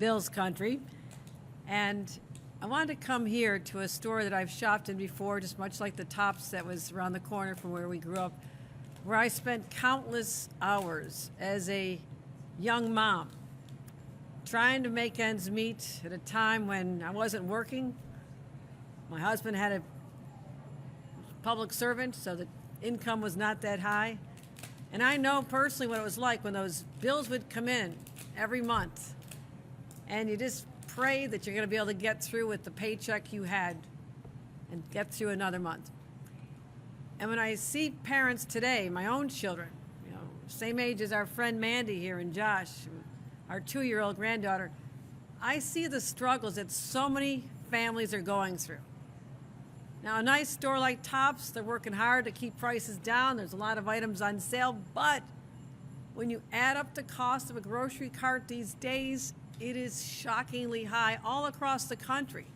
Bill's country. And I wanted to come here to a store that I've shopped in before, just much like the Tops that was around the corner from where we grew up, where I spent countless hours as a young mom trying to make ends meet at a time when I wasn't working. My husband had a public servant, so the income was not that high. And I know personally what it was like when those bills would come in every month, and you just pray that you're going to be able to get through with the paycheck you had and get through another month. And when I see parents today, my own children, same age as our friend Mandy here and Josh, our 2-year-old granddaughter, I see the struggles that so many families are going through. Now, a nice store like Tops, they're working hard to keep prices down. There's a lot of items on sale, but when you add up the cost of a grocery cart these days, it is shockingly high all across the country.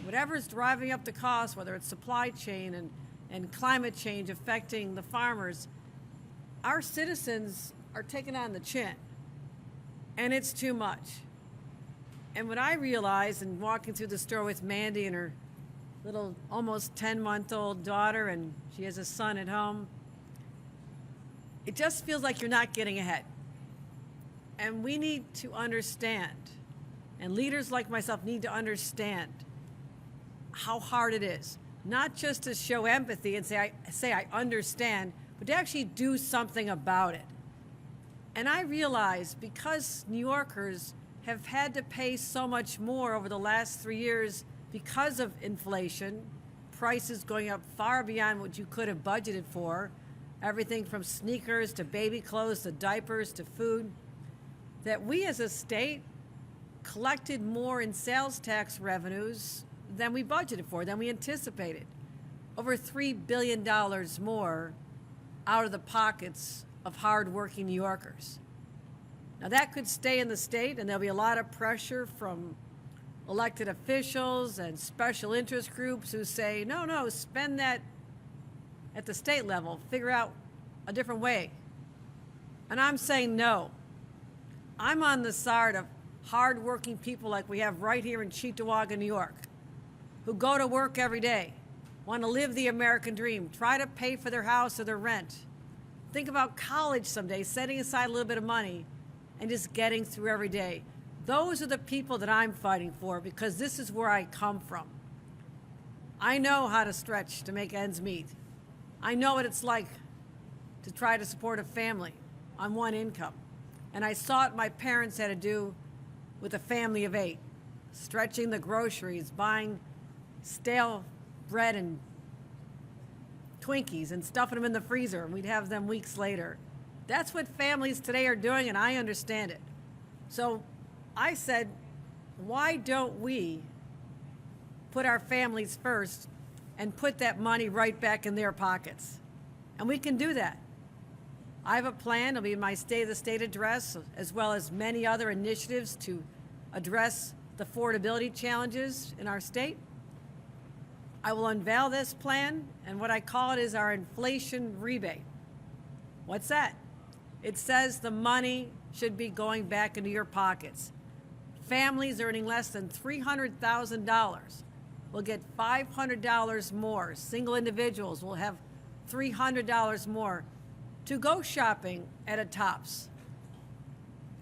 Whatever's driving up the cost, whether it's supply chain and climate change affecting the farmers, our citizens are taking on the chin, and it's too much. And what I realized in walking through the store with Mandy and her little almost 10-month-old daughter, and she has a son at home, it just feels like you're not getting ahead. And we need to understand, and leaders like myself need to understand how hard it is, not just to show empathy and say I understand, but to actually do something about it. And I realize because New Yorkers have had to pay so much more over the last 3 years because of inflation, prices going up far beyond what you could have budgeted for, everything from sneakers to baby clothes to diapers to food, that we as a state collected more in sales tax revenues than we budgeted for, than we anticipated. Over $3 billion more out of the pockets of hardworking New Yorkers. Now that could stay in the state, and there'll be a lot of pressure from elected officials and special interest groups who say, no, spend that at the state level, figure out a different way. And I'm saying no. I'm on the side of hardworking people like we have right here in Cheektowaga, New York, who go to work every day, want to live the American dream, try to pay for their house or their rent. Think about college someday, setting aside a little bit of money and just getting through every day. Those are the people that I'm fighting for, because this is where I come from. I know how to stretch to make ends meet. I know what it's like to try to support a family on one income. And I saw what my parents had to do with a family of 8, stretching the groceries, buying stale bread and Twinkies and stuffing them in the freezer, and we'd have them weeks later. That's what families today are doing, and I understand it. So I said, why don't we put our families first and put that money right back in their pockets? And we can do that. I have a plan. It'll be in my State of the State address, as well as many other initiatives to address the affordability challenges in our state. I will unveil this plan, and what I call it is our inflation rebate. What's that? It says the money should be going back into your pockets. Families earning less than $300,000 will get $500 more. Single individuals will have $300 more to go shopping at a Tops.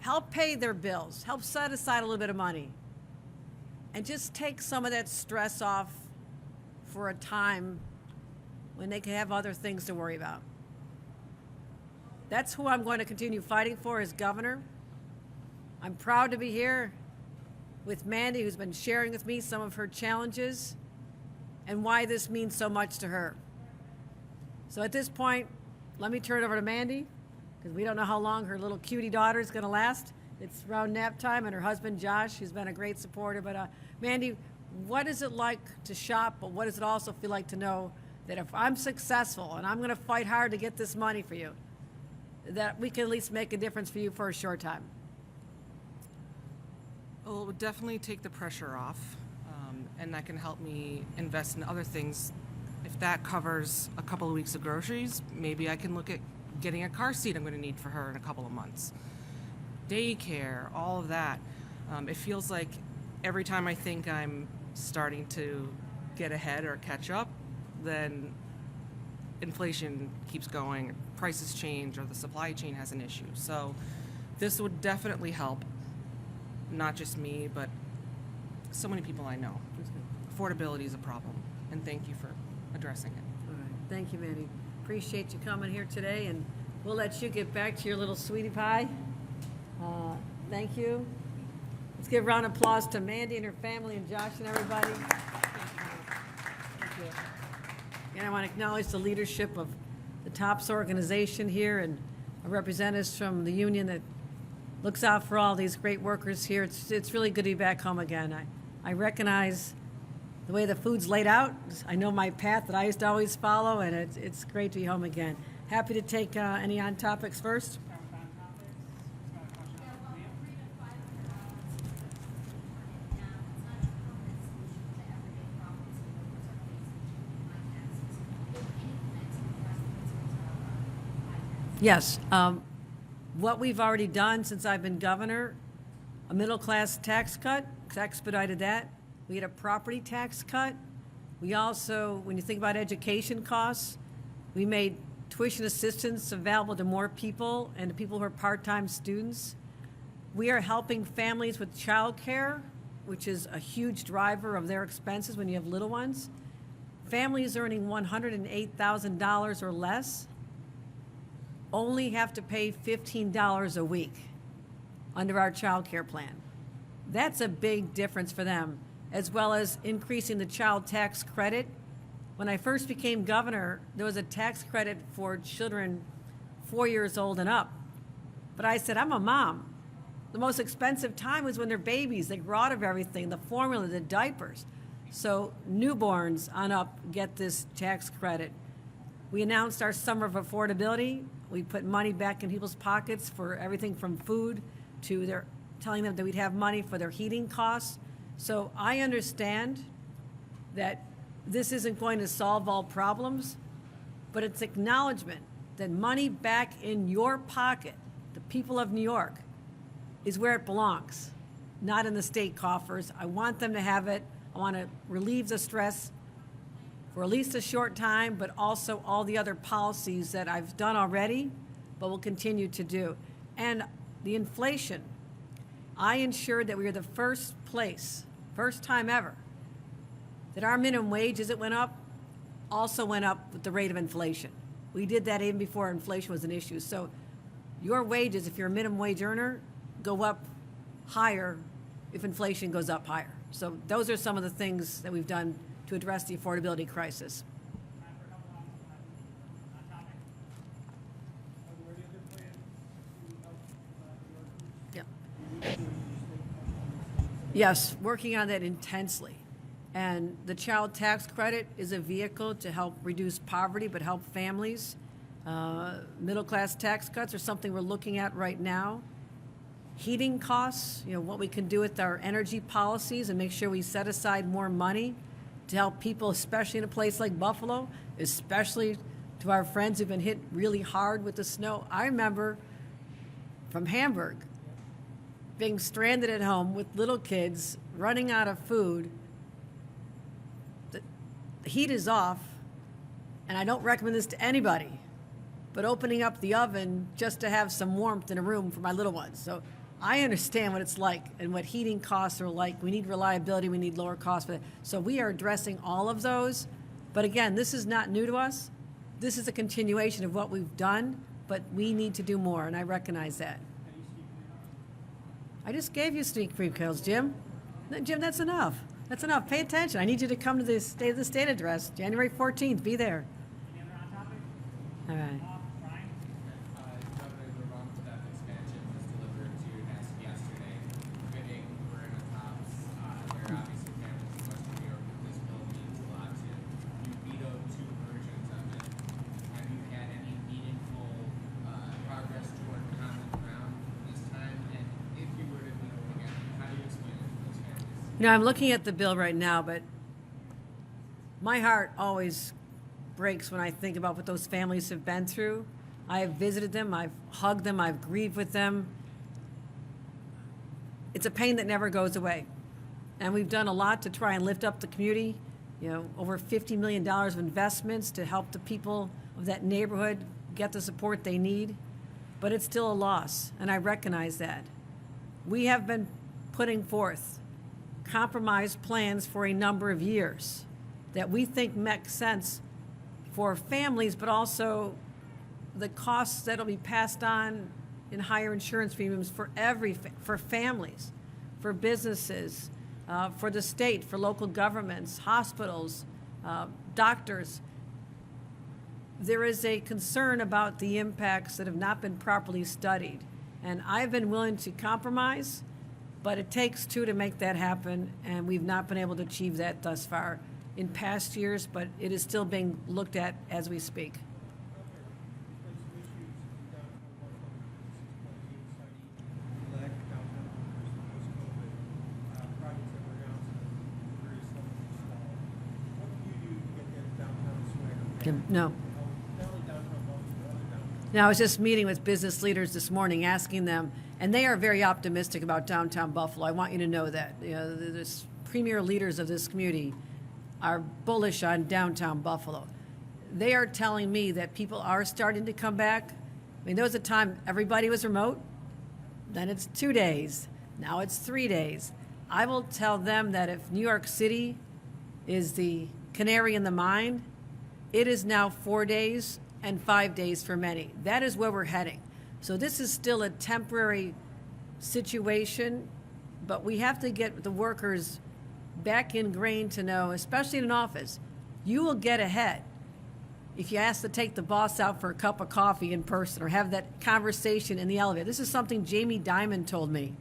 Help pay their bills, help set aside a little bit of money, and just take some of that stress off for a time when they can have other things to worry about. That's who I'm going to continue fighting for as governor. I'm proud to be here with Mandy, who's been sharing with me some of her challenges and why this means so much to her. So at this point, let me turn it over to Mandy, because we don't know how long her little cutie daughter is going to last. It's around nap time, and her husband, Josh, who's been a great supporter. But Mandy, what is it like to shop, but what does it also feel like to know that if I'm successful and I'm going to fight hard to get this money for you, that we can at least make a difference for you for a short time? Well, it would definitely take the pressure off, and that can help me invest in other things. If that covers a couple of weeks of groceries, maybe I can look at getting a car seat I'm going to need for her in a couple of months. Daycare, all of that. It feels like every time I think I'm starting to get ahead or catch up, then inflation keeps going, prices change, or the supply chain has an issue. So this would definitely help, not just me, but so many people I know. Affordability is a problem, and thank you for addressing it. All right. Thank you, Mandy. Appreciate you coming here today, and we'll let you get back to your little sweetie pie. Thank you. Let's give a round of applause to Mandy and her family and Josh and everybody. Thank you. And I want to acknowledge the leadership of the TOPS organization here and our representatives from the union that looks out for all these great workers here. It's really good to be back home again. I recognize the way the food's laid out. I know my path that I used to always follow, and it's great to be home again. Happy to take any on topics first. Yes. What we've already done since I've been governor, a middle-class tax cut, expedited that. We had a property tax cut. We also, when you think about education costs, we made tuition assistance available to more people and to people who are part-time students. We are helping families with childcare, which is a huge driver of their expenses when you have little ones. Families earning $108,000 or less only have to pay $15 a week under our child care plan. That's a big difference for them, as well as increasing the child tax credit. When I first became governor, there was a tax credit for children 4 years old and up. But I said, I'm a mom. The most expensive time was when they're babies. They grow out of everything, the formula, the diapers. So newborns on up get this tax credit. We announced our Summer of Affordability. We put money back in people's pockets for everything from food to their telling them that we'd have money for their heating costs. So I understand that this isn't going to solve all problems, but it's acknowledgement that money back in your pocket, the people of New York, is where it belongs, not in the state coffers. I want them to have it. I want to relieve the stress for at least a short time, but also all the other policies that I've done already, but will continue to do. And the inflation, I ensured that we were the first time ever, that our minimum wage, as it went up, also went up with the rate of inflation. We did that even before inflation was an issue. So your wages, if you're a minimum wage earner, go up higher if inflation goes up higher. So those are some of the things that we've done to address the affordability crisis. Yeah. Yes, working on that intensely. And the child tax credit is a vehicle to help reduce poverty, but help families. Middle-class tax cuts are something we're looking at right now. Heating costs, what we can do with our energy policies and make sure we set aside more money to help people, especially in a place like Buffalo, especially to our friends who've been hit really hard with the snow. I remember from Hamburg being stranded at home with little kids, running out of food. The heat is off, and I don't recommend this to anybody, but opening up the oven just to have some warmth in a room for my little ones. So I understand what it's like and what heating costs are like. We need reliability. We need lower costs. So we are addressing all of those. But again, this is not new to us. This is a continuation of what we've done, but we need to do more, and I recognize that. I just gave you sneak previews, Jim. Jim, that's enough. That's enough. Pay attention. I need you to come to the State of the State address, January 14th. Be there. Any other on topic? All right. Brian? Governor, the wrong step expansion was delivered to your desk yesterday. Bidding for in the tops. There are obviously families in Western New York that this bill means a lot to. You vetoed 2 versions of it. Have you had any meaningful progress toward common ground this time? And if you were to veto it again, how do you explain it to those families? I'm looking at the bill right now, but my heart always breaks when I think about what those families have been through. I have visited them, I've hugged them, I've grieved with them. it's a pain that never goes away. And we've done a lot to try and lift up the community, over $50 million of investments to help the people of that neighborhood get the support they need. But it's still a loss, and I recognize that. We have been putting forth compromise plans for a number of years that we think make sense for families, but also the costs that'll be passed on in higher insurance premiums for families, for businesses, for the state, for local governments, hospitals, doctors. There is a concern about the impacts that have not been properly studied. And I've been willing to compromise, but it takes two to make that happen, and we've not been able to achieve that thus far in past years, but it is still being looked at as we speak. No. Now, I was just meeting with business leaders this morning, asking them, and they are very optimistic about downtown Buffalo. I want you to know that. The premier leaders of this community are bullish on downtown Buffalo. They are telling me that people are starting to come back. I mean, there was a time everybody was remote. Then it's 2 days. Now it's 3 days. I will tell them that if New York City is the canary in the mine, it is now 4 days and 5 days for many. That is where we're heading. So this is still a temporary situation, but we have to get the workers back ingrained to know, especially in an office, you will get ahead if you ask to take the boss out for a cup of coffee in person or have that conversation in the elevator. This is something Jamie Dimon told me.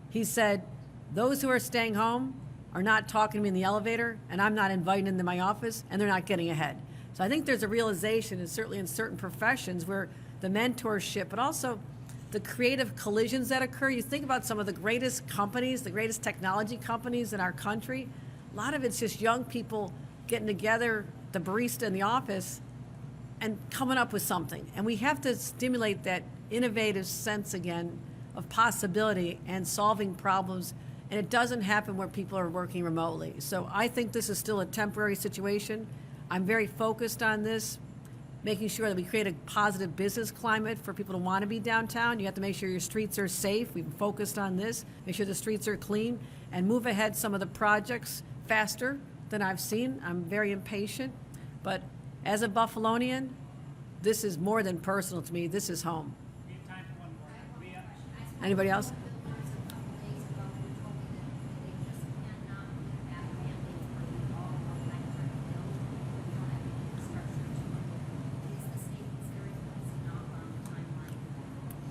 He said, those who are staying home are not talking to me in the elevator, and I'm not inviting them to my office, and they're not getting ahead. So I think there's a realization, and certainly in certain professions, where the mentorship, but also the creative collisions that occur. You think about some of the greatest companies, the greatest technology companies in our country. A lot of it's just young people getting together, the barista in the office, and coming up with something. And we have to stimulate that innovative sense again of possibility and solving problems. And it doesn't happen where people are working remotely. So I think this is still a temporary situation. I'm very focused on this, making sure that we create a positive business climate for people to want to be downtown. You have to make sure your streets are safe. We've focused on this, make sure the streets are clean, and move ahead some of the projects faster than I've seen. I'm very impatient, but as a Buffalonian, this is more than personal to me. This is home. Anybody else?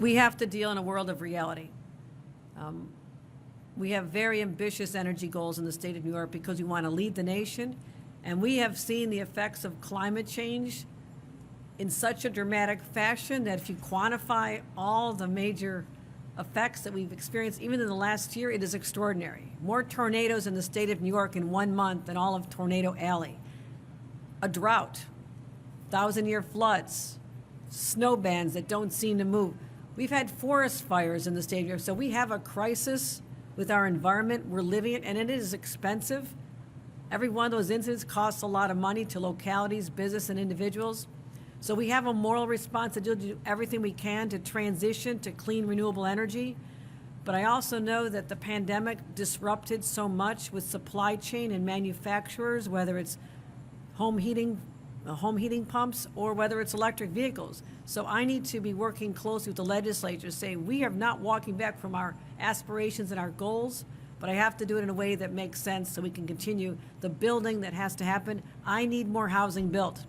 We have to deal in a world of reality. We have very ambitious energy goals in the state of New York because we want to lead the nation, and we have seen the effects of climate change in such a dramatic fashion that if you quantify all the major effects that we've experienced, even in the last year, it is extraordinary. More tornadoes in the state of New York in 1 month than all of Tornado Alley. A drought, 1,000-year floods, snow bands that don't seem to move. We've had forest fires in the state of New York, so we have a crisis with our environment. We're living it, and it is expensive. Every one of those incidents costs a lot of money to localities, business, and individuals. So we have a moral responsibility to do everything we can to transition to clean, renewable energy. But I also know that the pandemic disrupted so much with supply chain and manufacturers, whether it's home heating pumps, or whether it's electric vehicles. So I need to be working closely with the legislature, saying we are not walking back from our aspirations and our goals, but I have to do it in a way that makes sense so we can continue the building that has to happen. I need more housing built.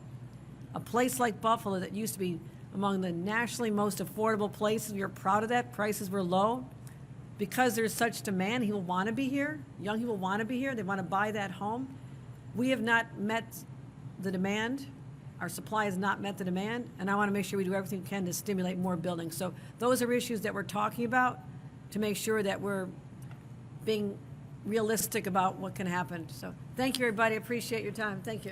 A place like Buffalo that used to be among the nationally most affordable places, we are proud of that. Prices were low. Because there's such demand, people want to be here. Young people want to be here. They want to buy that home. We have not met the demand. Our supply has not met the demand, and I want to make sure we do everything we can to stimulate more building. So those are issues that we're talking about to make sure that we're being realistic about what can happen. So thank you, everybody. Appreciate your time. Thank you.